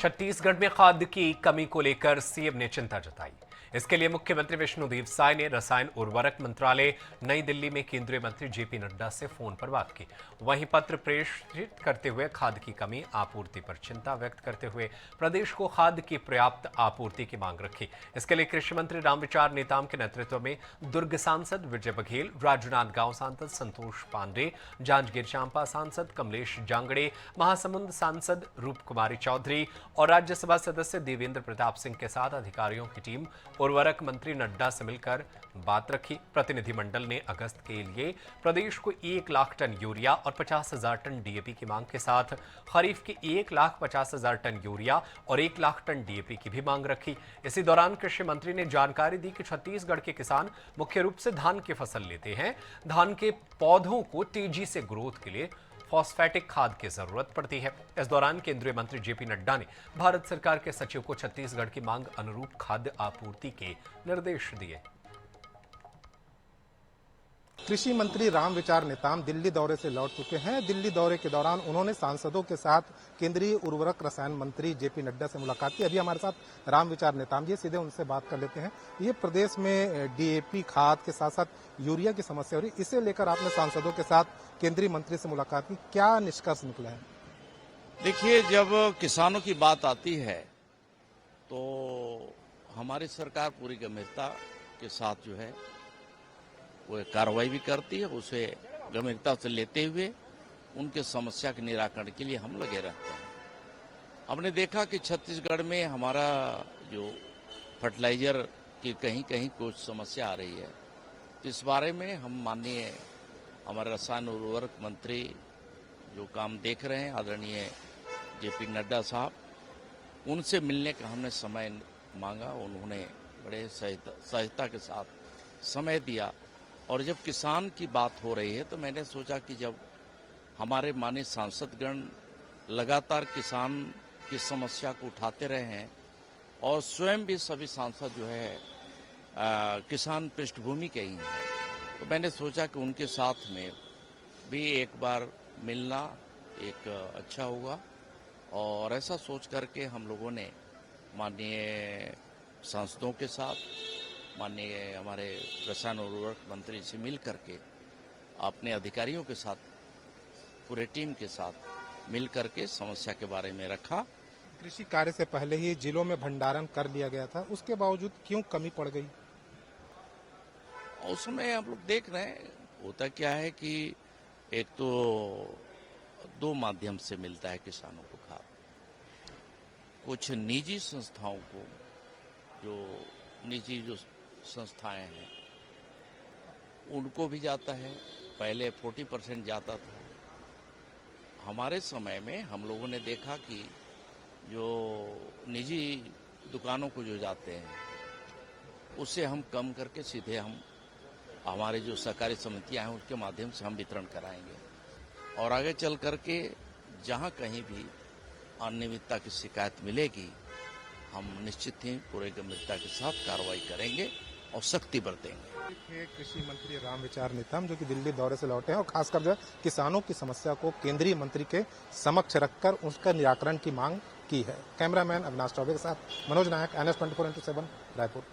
छत्तीसगढ़ में खाद की कमी को लेकर सीएम ने चिंता जताई। इसके लिए मुख्यमंत्री विष्णुदेव साय ने रसायन उर्वरक मंत्रालय नई दिल्ली में केंद्रीय मंत्री जेपी नड्डा से फोन पर बात की। वहीं पत्र प्रेषित करते हुए खाद की कमी आपूर्ति पर चिंता व्यक्त करते हुए प्रदेश को खाद की पर्याप्त आपूर्ति की मांग रखी। इसके लिए कृषि मंत्री रामविचार नेताम के नेतृत्व में दुर्ग सांसद विजय बघेल, राजनांदगांव सांसद संतोष पांडे, जांजगीर चांपा सांसद कमलेश जांगड़े, महासमुंद सांसद रूप कुमारी चौधरी और राज्यसभा सदस्य देवेंद्र प्रताप सिंह के साथ अधिकारियों की टीम उर्वरक मंत्री नड्डा से मिलकर बात रखी। प्रतिनिधिमंडल ने अगस्त के लिए प्रदेश को 1 लाख टन यूरिया और 50,000 टन डीएपी की मांग के साथ खरीफ की 1,50,000 टन यूरिया और 1 लाख टन डीएपी की भी मांग रखी। इसी दौरान कृषि मंत्री ने जानकारी दी कि छत्तीसगढ़ के किसान मुख्य रूप से धान की फसल लेते हैं। धान के पौधों को तेजी से ग्रोथ के लिए फॉस्फेटिक खाद की जरूरत पड़ती है। इस दौरान केंद्रीय मंत्री जेपी नड्डा ने भारत सरकार के सचिव को छत्तीसगढ़ की मांग अनुरूप खाद्य आपूर्ति के निर्देश दिए। कृषि मंत्री रामविचार नेताम दिल्ली दौरे से लौट चुके हैं। दिल्ली दौरे के दौरान उन्होंने सांसदों के साथ केंद्रीय उर्वरक रसायन मंत्री जेपी नड्डा से मुलाकात की। अभी हमारे साथ रामविचार नेताम जी, सीधे उनसे बात कर लेते हैं। ये प्रदेश में डीएपी खाद के साथ साथ यूरिया की समस्या हो रही, इसे लेकर आपने सांसदों के साथ केंद्रीय मंत्री से मुलाकात की, क्या निष्कर्ष निकला है? देखिए, जब किसानों की बात आती है तो हमारी सरकार पूरी गंभीरता के साथ जो है वो कार्रवाई भी करती है। उसे गंभीरता से लेते हुए उनके समस्या के निराकरण के लिए हम लगे रहते हैं। हमने देखा कि छत्तीसगढ़ में हमारा जो फर्टिलाइजर की कहीं कहीं कुछ समस्या आ रही है, तो इस बारे में हम माननीय हमारे रसायन उर्वरक मंत्री जो काम देख रहे हैं, आदरणीय जेपी नड्डा साहब, उनसे मिलने का हमने समय मांगा। उन्होंने बड़े सहजता के साथ समय दिया। और जब किसान की बात हो रही है तो मैंने सोचा कि जब हमारे माननीय सांसदगण लगातार किसान की समस्या को उठाते रहे हैं और स्वयं भी सभी सांसद जो है किसान पृष्ठभूमि के ही हैं, तो मैंने सोचा कि उनके साथ में भी एक बार मिलना एक अच्छा होगा। और ऐसा सोच करके हम लोगों ने माननीय सांसदों के साथ, माननीय हमारे रसायन उर्वरक मंत्री से मिल करके, अपने अधिकारियों के साथ, पूरे टीम के साथ मिल करके समस्या के बारे में रखा। कृषि कार्य से पहले ही जिलों में भंडारण कर लिया गया था, उसके बावजूद क्यों कमी पड़ गई? उसमें हम लोग देख रहे हैं, होता क्या है कि एक तो 2 माध्यम से मिलता है किसानों को खाद। कुछ निजी संस्थाओं को, जो निजी जो संस्थाएं हैं, उनको भी जाता है। पहले 40% जाता था। हमारे समय में हम लोगों ने देखा कि जो निजी दुकानों को जो जाते हैं उससे हम कम करके सीधे हम हमारे जो सहकारी समितियां हैं उसके माध्यम से हम वितरण कराएंगे। और आगे चल करके जहां कहीं भी अनियमितता की शिकायत मिलेगी, हम निश्चित ही पूरे गंभीरता के साथ कार्रवाई करेंगे और सख्ती बरतेंगे। कृषि मंत्री रामविचार नेताम जो कि दिल्ली दौरे से लौटे हैं और खासकर जो किसानों की समस्या को केंद्रीय मंत्री के समक्ष रखकर उसका निराकरण की मांग की है। कैमरामैन अविनाश चौबे के साथ मनोज नायक, NS 24/7 रायपुर।